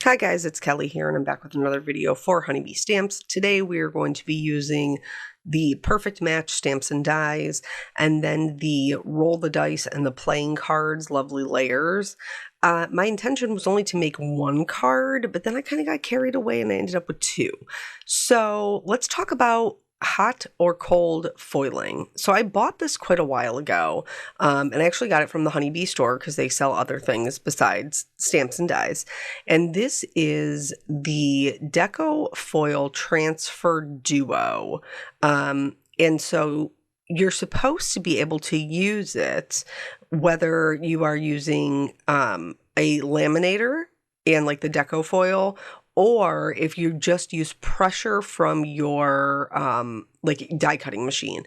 Hi guys, it's Kelly here and I'm back with another video for Honeybee Stamps. Today we are going to be using the Perfect Match Stamps and Dies and then the Roll the Dice and the Playing Cards Lovely Layers. My intention was only to make one card, but then I kind of got carried away and I ended up with two. So let's talk about hot or cold foiling. So I bought this quite a while ago, and I actually got it from the Honeybee store because they sell other things besides stamps and dies. And this is the Deco Foil Transfer Duo. And so you're supposed to be able to use it whether you are using a laminator and like the Deco foil, or if you just use pressure from your like die cutting machine.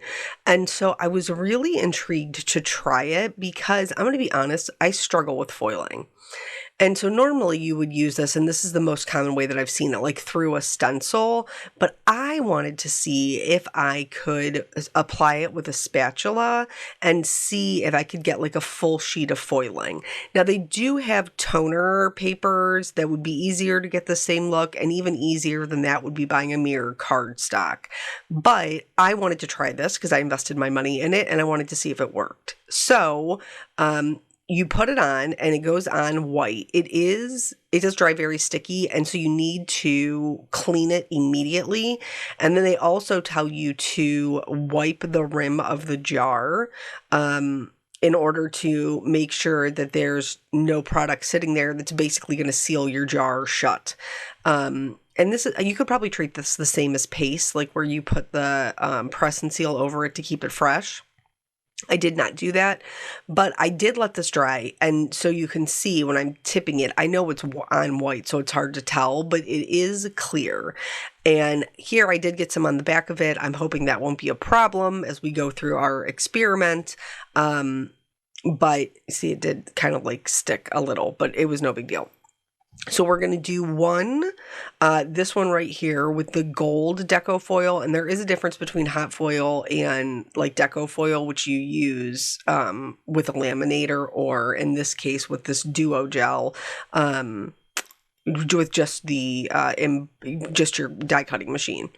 And so I was really intrigued to try it because I'm going to be honest, I struggle with foiling. And so normally you would use this, and this is the most common way that I've seen it, like through a stencil, but I wanted to see if I could apply it with a spatula and see if I could get like a full sheet of foiling. Now they do have toner papers that would be easier to get the same look, and even easier than that would be buying a mirror cardstock. But I wanted to try this because I invested my money in it and I wanted to see if it worked. So, you put it on and it goes on white. It does dry very sticky, and so you need to clean it immediately. And then they also tell you to wipe the rim of the jar in order to make sure that there's no product sitting there that's basically going to seal your jar shut. And this is, you could probably treat this the same as paste, like where you put the press and seal over it to keep it fresh. I did not do that, but I did let this dry, and so you can see when I'm tipping it, I know it's on white, so it's hard to tell, but it is clear. And here I did get some on the back of it. I'm hoping that won't be a problem as we go through our experiment. But see, it did kind of like stick a little, but it was no big deal. So we're going to do this one right here with the gold Deco foil. And there is a difference between hot foil and like Deco foil, which you use with a laminator, or in this case with this duo gel, with just the just your die cutting machine.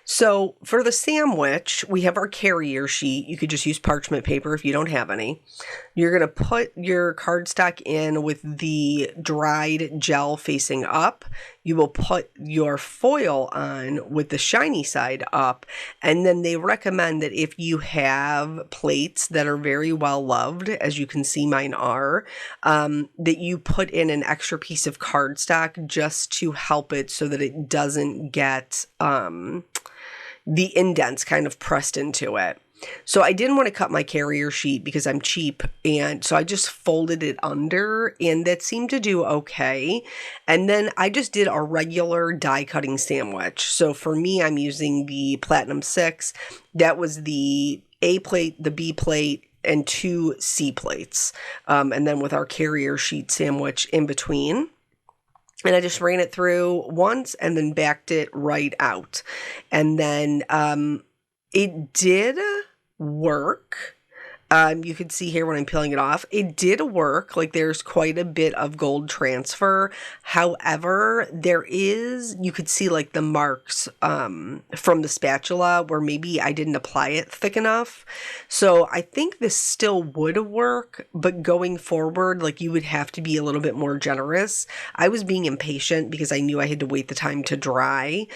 So for the sandwich, we have our carrier sheet. You could just use parchment paper if you don't have any. You're going to put your cardstock in with the dried gel facing up. You will put your foil on with the shiny side up. And then they recommend that if you have plates that are very well loved, as you can see mine are, that you put in an extra piece of cardstock just to help it so that it doesn't get the indents kind of pressed into it. So I didn't want to cut my carrier sheet because I'm cheap, and so I just folded it under, and that seemed to do okay. And then I just did a regular die cutting sandwich. So for me, I'm using the Platinum 6. That was the A plate, the B plate, and 2 C plates. And then with our carrier sheet sandwich in between. And I just ran it through once and then backed it right out. And then it did work. You can see here when I'm peeling it off, it did work. Like there's quite a bit of gold transfer. However, you could see like the marks from the spatula where maybe I didn't apply it thick enough. So I think this still would work, but going forward, like you would have to be a little bit more generous. I was being impatient because I knew I had to wait the time to dry.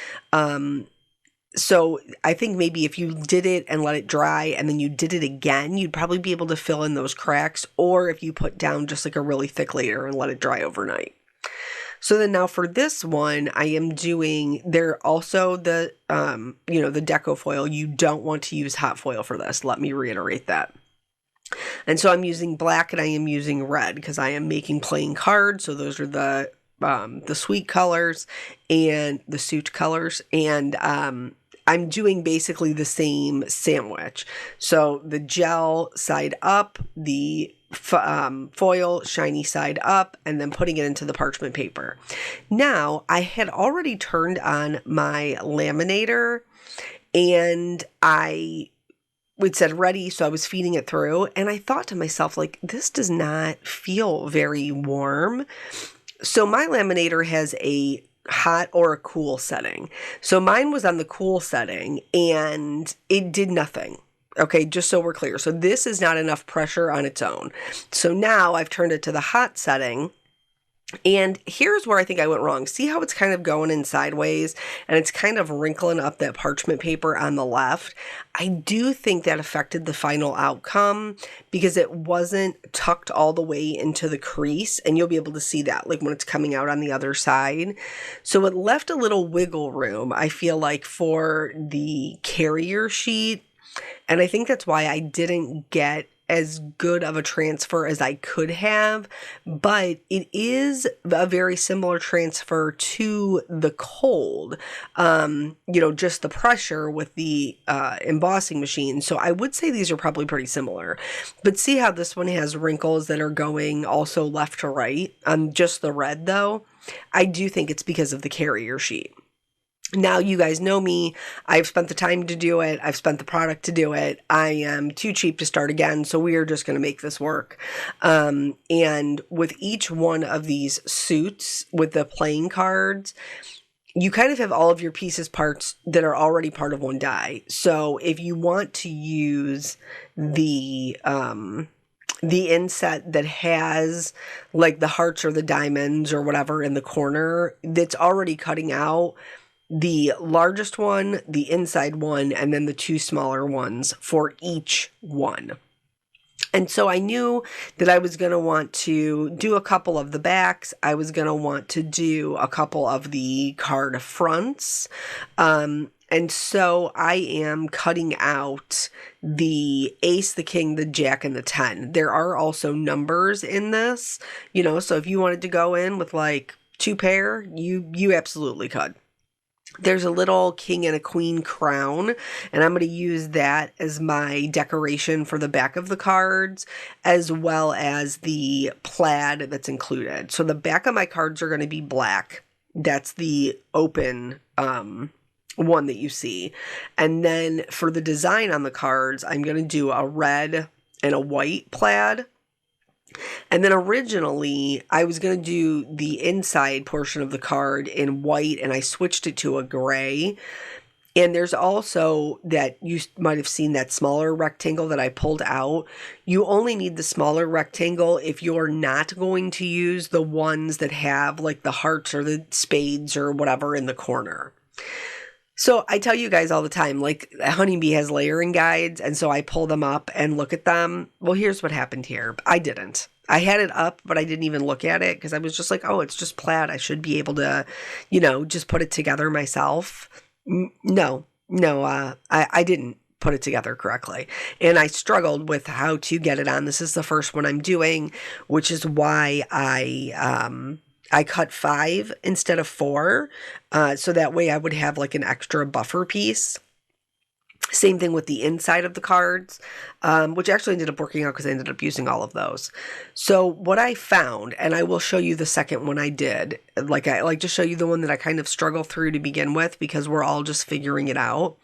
So I think maybe if you did it and let it dry and then you did it again, you'd probably be able to fill in those cracks, or if you put down just like a really thick layer and let it dry overnight. So then now for this one, I am doing, there also the, the Deco foil. You don't want to use hot foil for this. Let me reiterate that. And so I'm using black and I am using red because I am making playing cards. So those are the sweet colors and the suit colors. And, I'm doing basically the same sandwich. So the gel side up, the foil shiny side up, and then putting it into the parchment paper. Now, I had already turned on my laminator and it said ready, so I was feeding it through, and I thought to myself, like, this does not feel very warm. So my laminator has a hot or a cool setting. So mine was on the cool setting and it did nothing. Okay, just so we're clear. So this is not enough pressure on its own. So now I've turned it to the hot setting. And here's where I think I went wrong. See how it's kind of going in sideways and it's kind of wrinkling up that parchment paper on the left? I do think that affected the final outcome because it wasn't tucked all the way into the crease, and you'll be able to see that like when it's coming out on the other side. So it left a little wiggle room, I feel like, for the carrier sheet. And I think that's why I didn't get as good of a transfer as I could have, but it is a very similar transfer to the cold, just the pressure with the embossing machine. So I would say these are probably pretty similar, but see how this one has wrinkles that are going also left to right on just the red though? I do think it's because of the carrier sheet. Now, you guys know me. I've spent the time to do it. I've spent the product to do it. I am too cheap to start again, so we are just going to make this work. And with each one of these suits, with the playing cards, you kind of have all of your pieces parts that are already part of one die. So if you want to use the inset that has like the hearts or the diamonds or whatever in the corner, that's already cutting out the largest one, the inside one, and then the two smaller ones for each one. And so I knew that I was going to want to do a couple of the backs. I was going to want to do a couple of the card fronts. And so I am cutting out the ace, the king, the jack, and the 10. There are also numbers in this, so if you wanted to go in with like 2 pair, you absolutely could. There's a little king and a queen crown, and I'm going to use that as my decoration for the back of the cards, as well as the plaid that's included. So the back of my cards are going to be black. That's the open one that you see. And then for the design on the cards, I'm going to do a red and a white plaid. And then originally, I was going to do the inside portion of the card in white, and I switched it to a gray. And there's also that you might have seen that smaller rectangle that I pulled out. You only need the smaller rectangle if you're not going to use the ones that have like the hearts or the spades or whatever in the corner. So I tell you guys all the time, like Honeybee has layering guides, and so I pull them up and look at them. Well, here's what happened here. I didn't. I had it up, but I didn't even look at it because I was just like, oh, it's just plaid. I should be able to, just put it together myself. No, I didn't put it together correctly. And I struggled with how to get it on. This is the first one I'm doing, which is why I cut 5 instead of 4, so that way I would have like an extra buffer piece. Same thing with the inside of the cards, which actually ended up working out because I ended up using all of those. So what I found, and I will show you the second one I did, I like to show you the one that I kind of struggle through to begin with because we're all just figuring it out.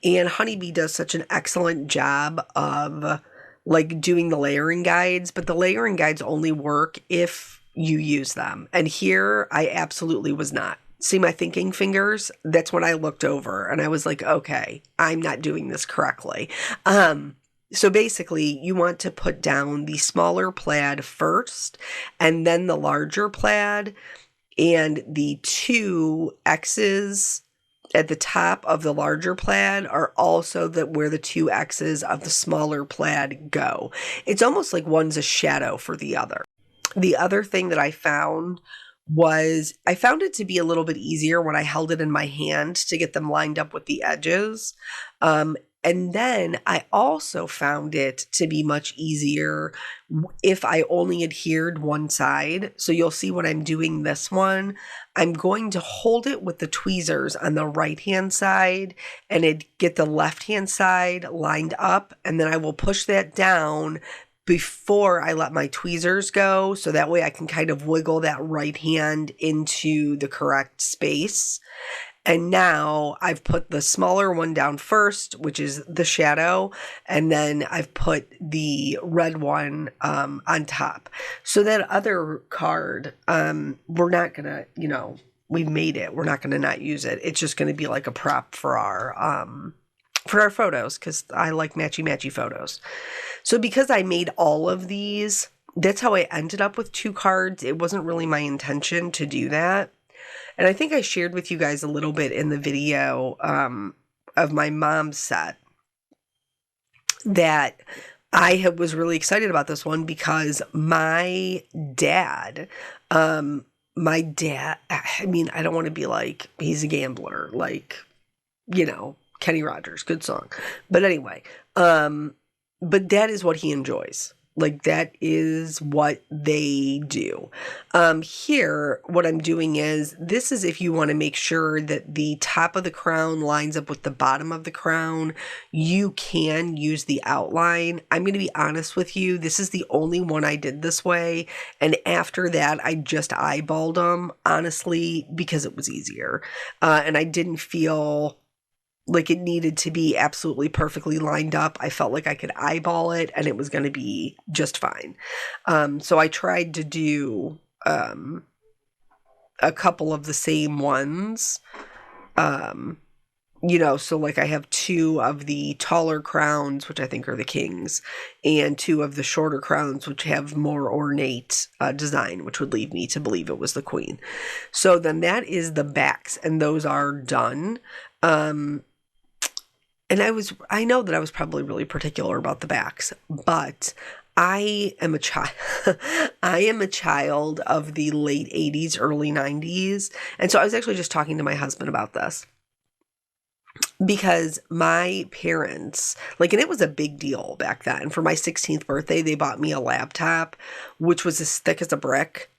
And Honeybee does such an excellent job of like doing the layering guides, but the layering guides only work if you use them. And here I absolutely was not. See my thinking fingers? That's when I looked over and I was like, okay, I'm not doing this correctly. So basically you want to put down the smaller plaid first and then the larger plaid, and the 2 X's at the top of the larger plaid are also where the 2 X's of the smaller plaid go. It's almost like one's a shadow for the other. The other thing that I found it to be a little bit easier when I held it in my hand to get them lined up with the edges. And then I also found it to be much easier if I only adhered one side. So you'll see when I'm doing this one, I'm going to hold it with the tweezers on the right-hand side and get the left-hand side lined up. And then I will push that down before I let my tweezers go, so that way I can kind of wiggle that right hand into the correct space. And now I've put the smaller one down first, which is the shadow, and then I've put the red one on top. So that other card, we're not going to, we've made it. We're not going to not use it. It's just going to be like a prop for our photos, because I like matchy photos. So because I made all of these, that's how I ended up with 2 cards. It wasn't really my intention to do that. And I think I shared with you guys a little bit in the video of my mom's set that I was really excited about this one because my dad, I mean, I don't want to be like, he's a gambler, like, Kenny Rogers, good song. But anyway, but that is what he enjoys. Like, that is what they do. Here, what I'm doing is, this is if you want to make sure that the top of the crown lines up with the bottom of the crown, you can use the outline. I'm going to be honest with you, this is the only one I did this way. And after that, I just eyeballed them, honestly, because it was easier. And I didn't feel like it needed to be absolutely perfectly lined up. I felt like I could eyeball it and it was going to be just fine. So I tried to do a couple of the same ones. So like I have 2 of the taller crowns, which I think are the kings, and 2 of the shorter crowns, which have more ornate design, which would lead me to believe it was the queen. So then that is the backs, and those are done. And I know that I was probably really particular about the backs, but I am a child. I am a child of the late 80s, early 90s. And so I was actually just talking to my husband about this because my parents, and it was a big deal back then. For my 16th birthday, they bought me a laptop, which was as thick as a brick.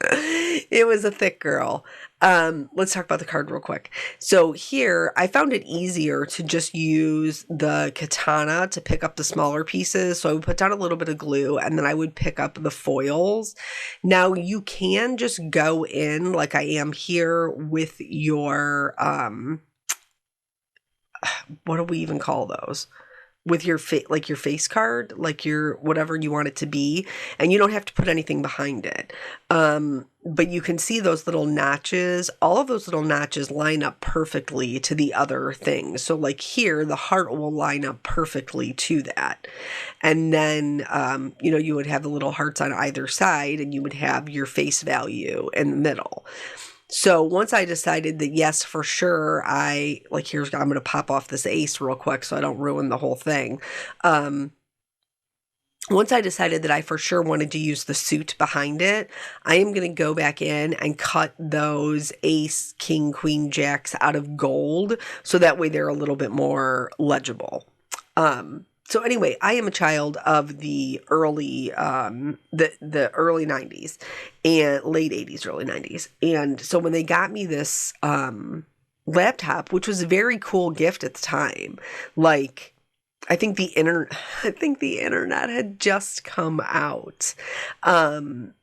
It was a thick girl. Let's talk about the card real quick. So here, I found it easier to just use the katana to pick up the smaller pieces. So I would put down a little bit of glue and then I would pick up the foils. Now you can just go in like I am here with your, what do we even call those? With your your face card, like your whatever you want it to be, and you don't have to put anything behind it. But you can see those little notches. All of those little notches line up perfectly to the other things. So like here, the heart will line up perfectly to that. And then, you would have the little hearts on either side, and you would have your face value in the middle. So once I decided that, yes, for sure, I'm going to pop off this ace real quick so I don't ruin the whole thing. Once I decided that I for sure wanted to use the suit behind it, I am going to go back in and cut those ace, king, queen, jacks out of gold. So that way they're a little bit more legible. So anyway, I am a child of the early, the early 90s and late 80s, early 90s. And so when they got me this laptop, which was a very cool gift at the time, I think the internet had just come out.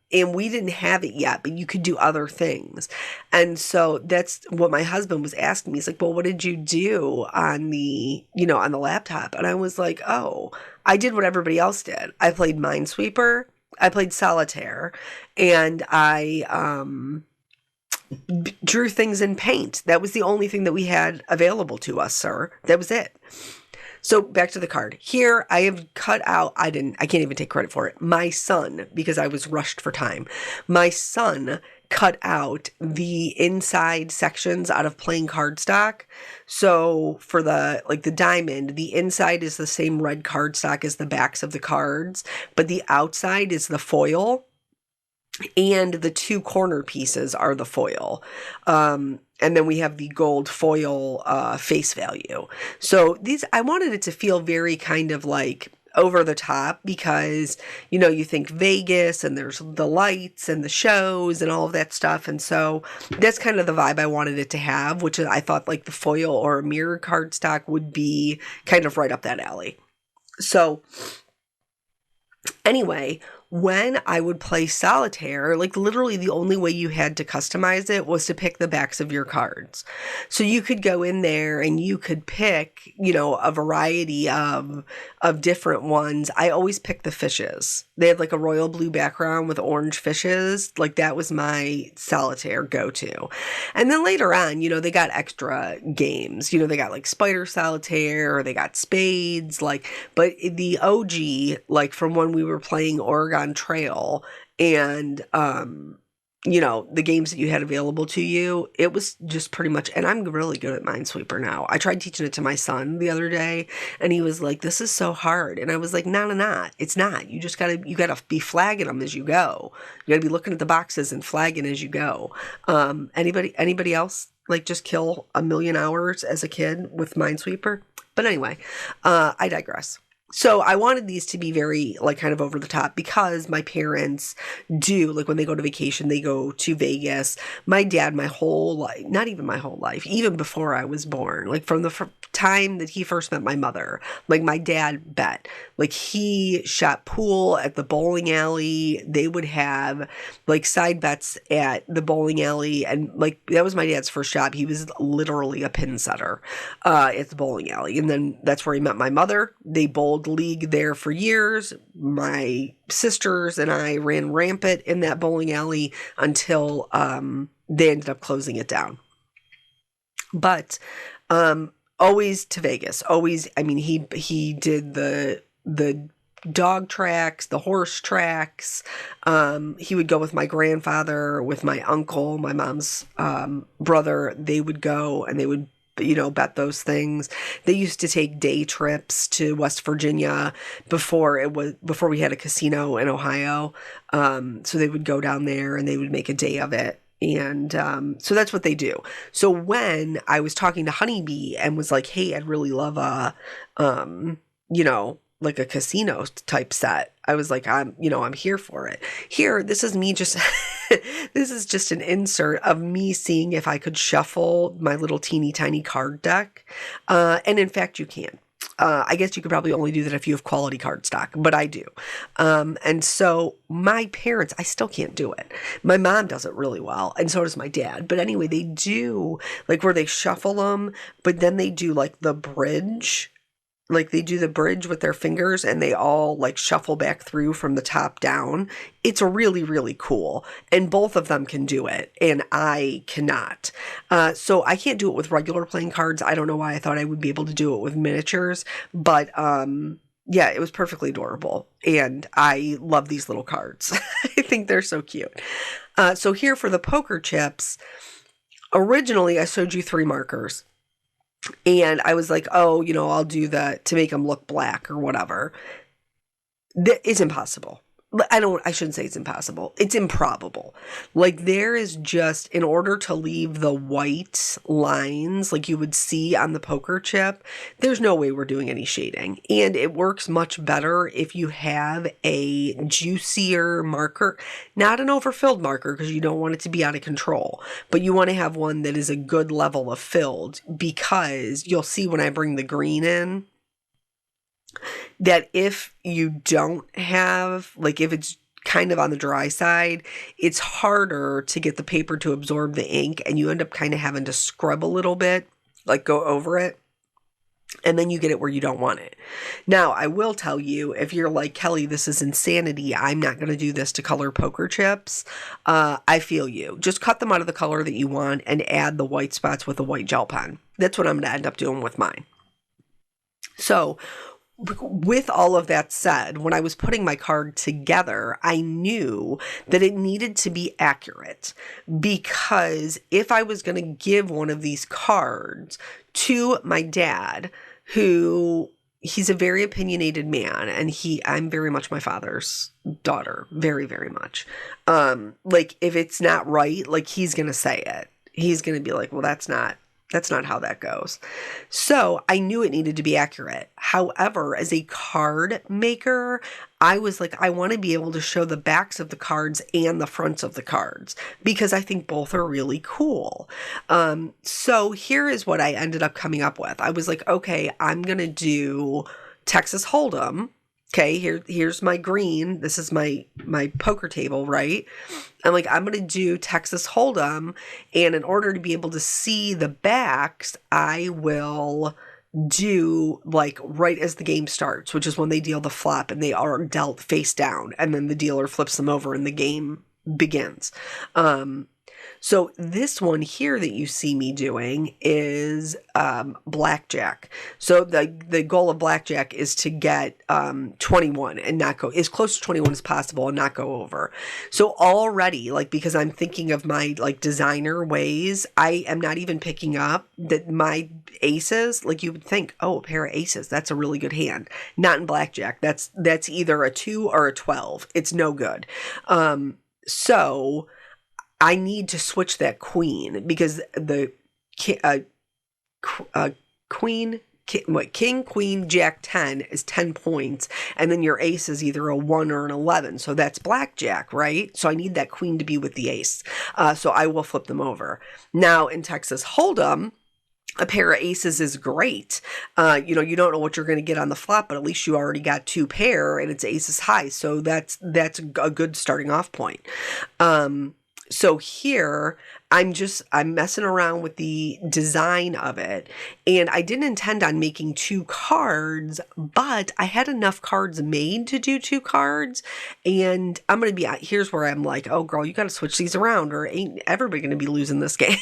And we didn't have it yet, but you could do other things. And so that's what my husband was asking me. He's like, well, what did you do on the laptop? And I was like, oh, I did what everybody else did. I played Minesweeper. I played Solitaire. And I drew things in paint. That was the only thing that we had available to us, sir. That was it. So back to the card. Here I have cut out, I can't even take credit for it. My son, because I was rushed for time, my son cut out the inside sections out of plain cardstock. So for the diamond, the inside is the same red cardstock as the backs of the cards, but the outside is the foil. And the 2 corner pieces are the foil. And then we have the gold foil face value. So I wanted it to feel very kind of like over the top because, you think Vegas and there's the lights and the shows and all of that stuff. And so that's kind of the vibe I wanted it to have, which is I thought like the foil or mirror cardstock would be kind of right up that alley. So anyway, when I would play solitaire, like literally the only way you had to customize it was to pick the backs of your cards. So you could go in there and you could pick, you know, a variety of different ones. I always picked the fishes. They had like a royal blue background with orange fishes. Like that was my solitaire go-to. And then later on, you know, they got extra games. You know, they got like spider solitaire, or they got spades, like, but the OG, like from when we were playing Oregon Trail and you know, the games that you had available to you, it was just pretty much, and I'm really good at Minesweeper now. I tried teaching it to my son the other day and he was like, this is so hard. And I was like, no, it's not. You gotta be flagging them as you go. You gotta be looking at the boxes and flagging as you go. Anybody else like just kill a million hours as a kid with Minesweeper? But anyway, I digress. So I wanted these to be very like kind of over the top because my parents do, like when they go to vacation, they go to Vegas. My dad, my whole life, not even my whole life, even before I was born, like from the time that he first met my mother, like my dad bet, like he shot pool at the bowling alley. They would have like side bets at the bowling alley. And like, that was my dad's first job. He was literally a pin setter at the bowling alley. And then that's where he met my mother. They bowled league there for years. My sisters and I ran rampant in that bowling alley until they ended up closing it down. But always to Vegas. Always, I mean, he did the dog tracks, the horse tracks. He would go with my grandfather, with my uncle, my mom's brother. They would go and they would, you know, bet those things. They used to take day trips to West Virginia before we had a casino in Ohio. So they would go down there and they would make a day of it. And so that's what they do. So when I was talking to Honeybee and was like, hey, I'd really love you know, like a casino type set, I was like, I'm here for it. Here, this is me just, this is just an insert of me seeing if I could shuffle my little teeny tiny card deck. And in fact, you can. I guess you could probably only do that if you have quality card stock, but I do. And so my parents, I still can't do it. My mom does it really well, and so does my dad. But anyway, they do like where they shuffle them, but then they do like the bridge. Like they do the bridge with their fingers and they all like shuffle back through from the top down. It's really, really cool. And both of them can do it and I cannot. So I can't do it with regular playing cards. I don't know why I thought I would be able to do it with miniatures, but yeah, it was perfectly adorable. And I love these little cards. I think they're so cute. So here for the poker chips, originally I showed you 3 markers. And I was like, oh, you know, I'll do that to make them look black or whatever. It's impossible. I shouldn't say it's impossible. It's improbable. Like there is just, in order to leave the white lines like you would see on the poker chip, there's no way we're doing any shading. And it works much better if you have a juicier marker, not an overfilled marker because you don't want it to be out of control, but you want to have one that is a good level of filled, because you'll see when I bring the green in, that if you don't have, like if it's kind of on the dry side, it's harder to get the paper to absorb the ink and you end up kind of having to scrub a little bit, like go over it. And then you get it where you don't want it. Now, I will tell you, if you're like, Kelly, this is insanity, I'm not going to do this to color poker chips. I feel you. Just cut them out of the color that you want and add the white spots with a white gel pen. That's what I'm going to end up doing with mine. So with all of that said, when I was putting my card together, I knew that it needed to be accurate, because if I was going to give one of these cards to my dad, who he's a very opinionated man, and I'm very much my father's daughter, very, very much. Like if it's not right, like he's going to say it. He's going to be like, well, that's not how that goes. So I knew it needed to be accurate. However, as a card maker, I was like, I want to be able to show the backs of the cards and the fronts of the cards, because I think both are really cool. So here is what I ended up coming up with. I was like, okay, I'm going to do Texas Hold'em, Okay, here's my green. This is my poker table, right? I'm like, I'm gonna do Texas Hold'em, and in order to be able to see the backs, I will do like right as the game starts, which is when they deal the flop and they are dealt face down, and then the dealer flips them over and the game begins. So this one here that you see me doing is blackjack. So the goal of blackjack is to get 21 and not go as close to 21 as possible and not go over. So already, like, because I'm thinking of my like designer ways, I am not even picking up that my aces, like you would think, oh, a pair of aces, that's a really good hand. Not in blackjack. That's either a 2 or a 12. It's no good. So I need to switch that queen because the queen, king, queen, jack 10 is 10 points, and then your ace is either a 1 or an 11. So that's blackjack, right? So I need that queen to be with the ace. So I will flip them over. Now in Texas Hold'em, a pair of aces is great. You don't know what you're going to get on the flop, but at least you already got 2 pair and it's aces high. So that's a good starting off point. So here I'm messing around with the design of it, and I didn't intend on making 2 cards, but I had enough cards made to do 2 cards, and I'm going to be, here's where I'm like, oh girl, you got to switch these around or ain't everybody going to be losing this game.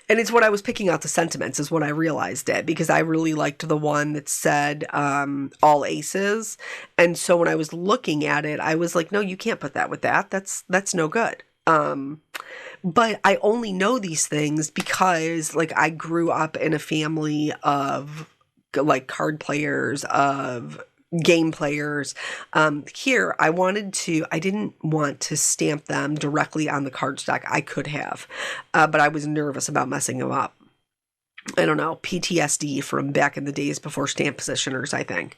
And it's when I was picking out the sentiments is when I realized it, because I really liked the one that said all aces. And so when I was looking at it, I was like, no, you can't put that with that. That's no good. But I only know these things because like I grew up in a family of like card players, of game players. Here, I didn't want to stamp them directly on the cardstock. I could have, but I was nervous about messing them up. I don't know, PTSD from back in the days before stamp positioners, I think.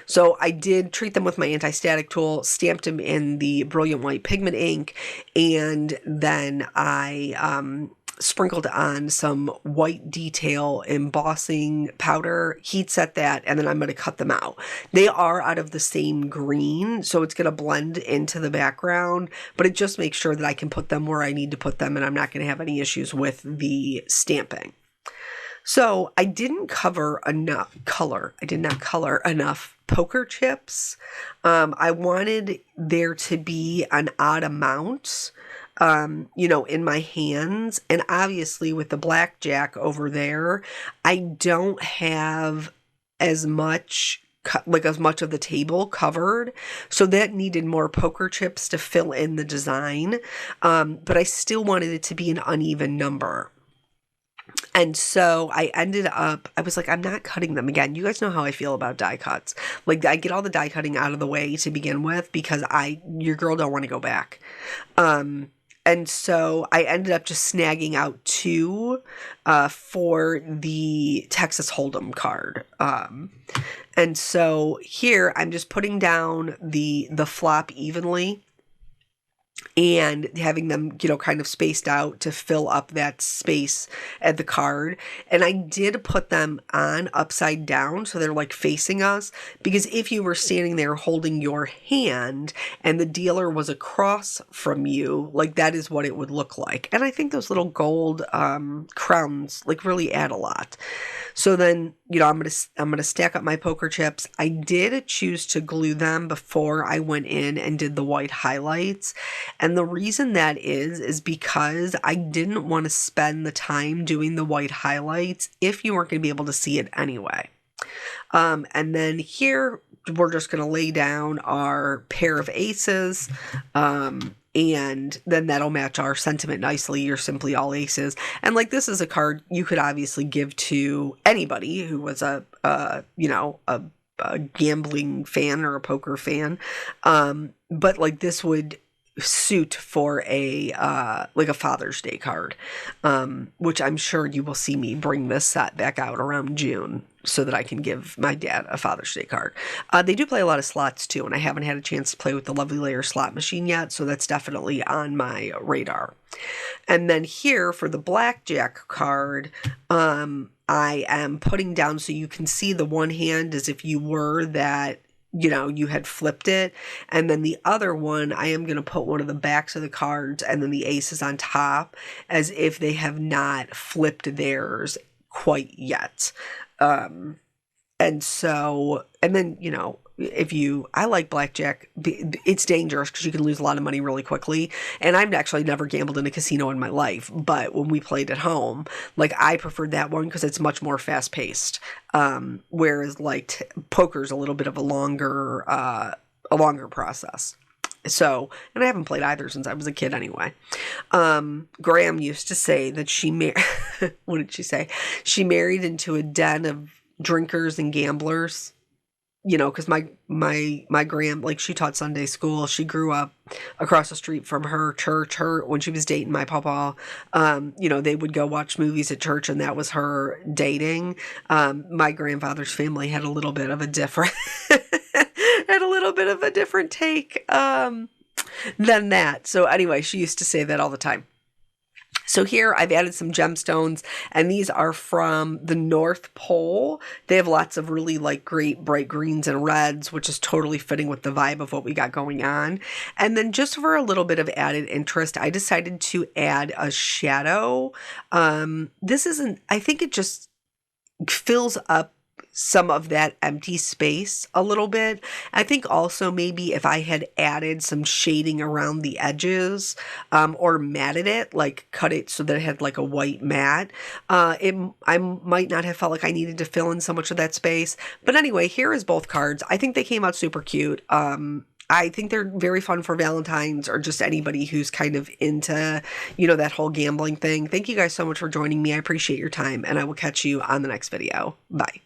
So I did treat them with my anti-static tool, stamped them in the Brilliant White pigment ink, and then I sprinkled on some white detail embossing powder, heat set that, and then I'm going to cut them out. They are out of the same green, so it's going to blend into the background, but it just makes sure that I can put them where I need to put them and I'm not going to have any issues with the stamping. So I didn't cover enough color. I did not color enough poker chips. I wanted there to be an odd amount in my hands. And obviously with the blackjack over there, I don't have as much of the table covered. So that needed more poker chips to fill in the design. But I still wanted it to be an uneven number. And so I was like, I'm not cutting them again. You guys know how I feel about die cuts. Like I get all the die cutting out of the way to begin with because your girl don't want to go back. And so I ended up just snagging out 2 for the Texas Hold'em card. And so here I'm just putting down the flop evenly and having them, kind of spaced out to fill up that space at the card. And I did put them on upside down so they're like facing us, because if you were standing there holding your hand and the dealer was across from you, like that is what it would look like. And I think those little gold crowns like really add a lot. So then, I'm going to stack up my poker chips. I did choose to glue them before I went in and did the white highlights. And the reason that is because I didn't want to spend the time doing the white highlights if you weren't going to be able to see it anyway. And then here, we're just going to lay down our pair of aces, and then that'll match our sentiment nicely. You're simply all aces. And like, this is a card you could obviously give to anybody who was a gambling fan or a poker fan. But like this would suit for a like a Father's Day card, which I'm sure you will see me bring this set back out around June so that I can give my dad a Father's Day card. They do play a lot of slots too, and I haven't had a chance to play with the Lovely Layer slot machine yet, so that's definitely on my radar. And then here for the blackjack card, I am putting down so you can see the one hand as if you were that, you know, you had flipped it. And then the other one, I am going to put one of the backs of the cards and then the aces on top as if they have not flipped theirs quite yet. And then, you know, I like blackjack, it's dangerous because you can lose a lot of money really quickly. And I've actually never gambled in a casino in my life, but when we played at home, like I preferred that one because it's much more fast paced. Whereas like poker's a little bit of a longer process. So, and I haven't played either since I was a kid anyway. Graham used to say that what did she say? She married into a den of drinkers and gamblers. You know, because my gram, like she taught Sunday school. She grew up across the street from her church. When she was dating my papa, you know, they would go watch movies at church, and that was her dating. My grandfather's family had a little bit of a different take than that. So anyway, she used to say that all the time. So here I've added some gemstones, and these are from the North Pole. They have lots of really like great bright greens and reds, which is totally fitting with the vibe of what we got going on. And then just for a little bit of added interest, I decided to add a shadow. I think it just fills up some of that empty space a little bit. I think also maybe if I had added some shading around the edges, or matted it, like cut it so that it had like a white matte, I might not have felt like I needed to fill in so much of that space. But anyway, here is both cards. I think they came out super cute. I think they're very fun for Valentine's or just anybody who's kind of into, you know, that whole gambling thing. Thank you guys so much for joining me. I appreciate your time, and I will catch you on the next video. Bye.